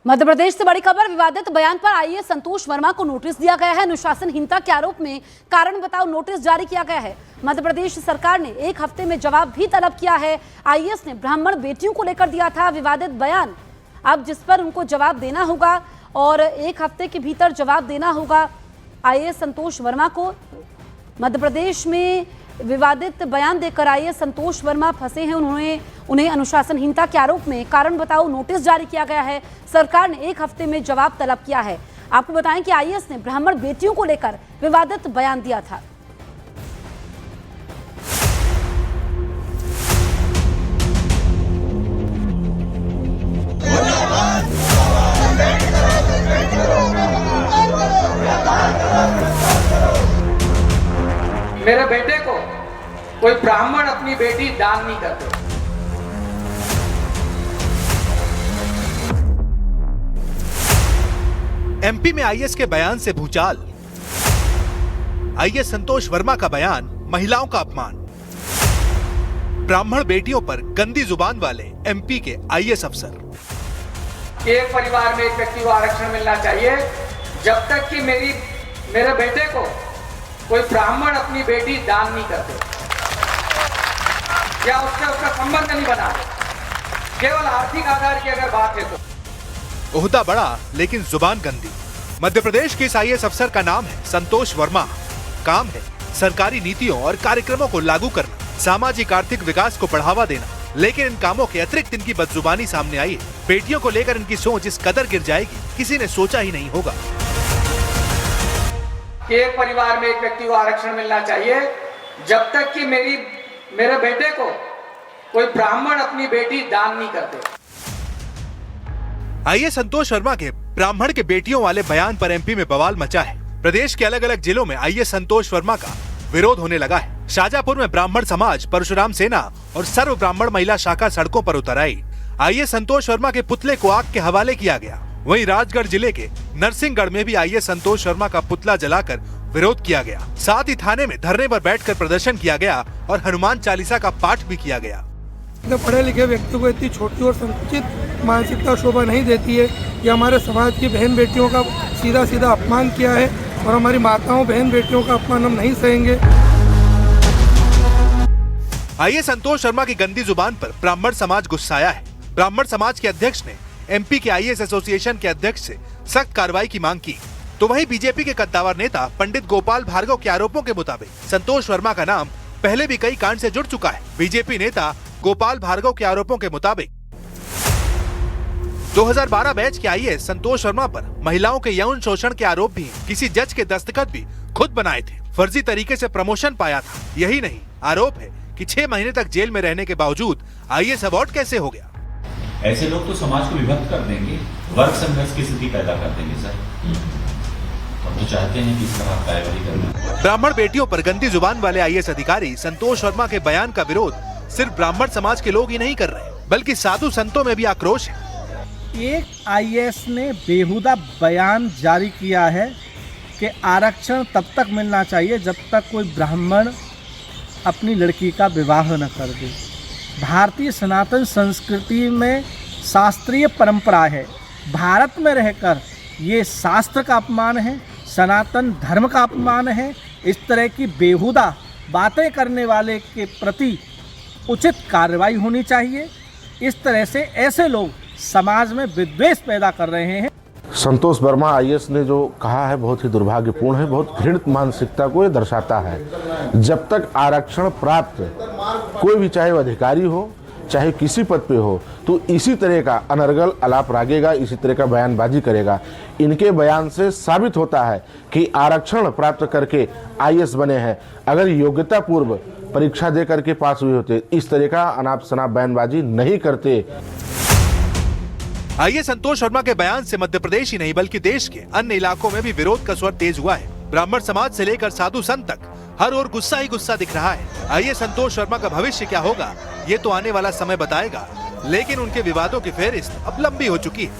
मध्य प्रदेश से बड़ी खबर। विवादित बयान पर आईएएस संतोष वर्मा को नोटिस दिया गया है। अनुशासनहीनता के आरोप में कारण बताओ नोटिस जारी किया गया है। मध्य प्रदेश सरकार ने एक हफ्ते में जवाब भी तलब किया है। आईएएस ने ब्राह्मण बेटियों को लेकर दिया था विवादित बयान, अब जिस पर उनको जवाब देना होगा और एक हफ्ते के भीतर जवाब देना होगा आईएएस संतोष वर्मा को। मध्य प्रदेश में विवादित बयान देकर आईएएस संतोष वर्मा फंसे हैं। उन्हें अनुशासनहीनता के आरोप में कारण बताओ नोटिस जारी किया गया है। सरकार ने एक हफ्ते में जवाब तलब किया है। आपको बताएं कि आईएएस ने ब्राह्मण बेटियों को लेकर विवादित बयान दिया था। मेरे बेटे को कोई ब्राह्मण अपनी बेटी दान नहीं करते। एमपी में आईएएस के बयान से भूचाल। आईएएस संतोष वर्मा का बयान महिलाओं का अपमान। ब्राह्मण बेटियों पर गंदी जुबान वाले एमपी के आईएएस अफसर। एक परिवार में एक व्यक्ति को आरक्षण मिलना चाहिए जब तक कि मेरे बेटे को कोई ब्राह्मण अपनी बेटी दान नहीं करते या उसका संबंध नहीं बना। केवल आर्थिक आधार की अगर बात है तो ओहदा बड़ा लेकिन जुबान गंदी। मध्य प्रदेश के इस आईएएस अफसर का नाम है संतोष वर्मा। काम है सरकारी नीतियों और कार्यक्रमों को लागू करना, सामाजिक आर्थिक विकास को बढ़ावा देना। लेकिन इन कामों के अतिरिक्त इनकी बदजुबानी सामने आई है। बेटियों को लेकर इनकी सोच इस कदर गिर जाएगी किसी ने सोचा ही नहीं होगा। एक परिवार में एक व्यक्ति को आरक्षण मिलना चाहिए जब तक कि मेरे बेटे को कोई ब्राह्मण अपनी बेटी दान नहीं करते। आईएएस संतोष वर्मा के ब्राह्मण के बेटियों वाले बयान पर एमपी में बवाल मचा है। प्रदेश के अलग अलग जिलों में आईएएस संतोष वर्मा का विरोध होने लगा है। शाजापुर में ब्राह्मण समाज, परशुराम सेना और सर्व ब्राह्मण महिला शाखा सड़कों पर उतर आई। आईएएस संतोष वर्मा के पुतले को आग के हवाले किया गया। वहीं राजगढ़ जिले के नरसिंहगढ़ में भी आईएएस संतोष वर्मा का पुतला जलाकर विरोध किया गया। साथ ही थाने में धरने पर बैठकर प्रदर्शन किया गया और हनुमान चालीसा का पाठ भी किया गया। पढ़े लिखे व्यक्ति को इतनी छोटी और संकुचित मानसिकता शोभा नहीं देती है कि हमारे समाज की बहन बेटियों का सीधा सीधा अपमान किया है और हमारी माताओं बहन बेटियों का अपमान हम नहीं सहेंगे। आईएएस संतोष वर्मा की गंदी जुबान पर ब्राह्मण समाज गुस्साया है। ब्राह्मण समाज के अध्यक्ष ने एमपी के आईएएस एसोसिएशन के अध्यक्ष से सख्त कार्रवाई की मांग की। तो वहीं बीजेपी के कद्दावर नेता पंडित गोपाल भार्गव के आरोपों के मुताबिक संतोष वर्मा का नाम पहले भी कई कांड से जुड़ चुका है। बीजेपी नेता गोपाल भार्गव के आरोपों के मुताबिक 2012 बैच के आईएएस संतोष वर्मा पर महिलाओं के यौन शोषण के आरोप भी किसी जज के दस्तखत भी खुद बनाए थे। फर्जी तरीके से प्रमोशन पाया था। यही नहीं, आरोप है कि 6 महीने तक जेल में रहने के बावजूद आईएएस अवार्ड कैसे हो गया। ऐसे लोग तो समाज को विभक्त कर देंगे, वर्ग संघर्ष की स्थिति पैदा कर देंगे। सर हम तो चाहते हैं कि इस तरह कार्रवाई करना। ब्राह्मण बेटियों पर गंदी जुबान वाले आईएएस अधिकारी संतोष वर्मा के बयान का विरोध सिर्फ ब्राह्मण समाज के लोग ही नहीं कर रहे, बल्कि साधु संतों में भी आक्रोश है। एक आईएएस ने बेहुदा बयान जारी किया है कि आरक्षण तब तक मिलना चाहिए जब तक कोई ब्राह्मण अपनी लड़की का विवाह न कर दे। भारतीय सनातन संस्कृति में शास्त्रीय परंपरा है। भारत में रहकर ये शास्त्र का अपमान है, सनातन धर्म का अपमान है। इस तरह की बेहुदा बातें करने वाले के प्रति उचित कार्रवाई होनी चाहिए। इस तरह से ऐसे लोग समाज में विद्वेष पैदा कर रहे हैं। संतोष वर्मा आईएएस ने जो कहा है बहुत ही दुर्भाग्यपूर्ण है, बहुत घृणित मानसिकता को ये दर्शाता है। जब तक आरक्षण प्राप्त कोई भी, चाहे अधिकारी हो चाहे किसी पद पे हो, तो इसी तरह का अनर्गल आलाप रागेगा, इसी तरह का बयानबाजी करेगा। इनके बयान से साबित होता है कि आरक्षण प्राप्त करके आईएएस बने हैं। अगर योग्यता पूर्व परीक्षा दे करके पास हुए होते, इस तरह का अनाप शनाप बयानबाजी नहीं करते। आईएएस संतोष वर्मा के बयान से मध्य प्रदेश ही नहीं बल्कि देश के अन्य इलाकों में भी विरोध का स्वर तेज हुआ है। ब्राह्मण समाज से लेकर साधु संत तक हर ओर गुस्सा ही गुस्सा दिख रहा है। आईएएस संतोष वर्मा का भविष्य क्या होगा ये तो आने वाला समय बताएगा, लेकिन उनके विवादों की फेहरिस्त अब लंबी हो चुकी है।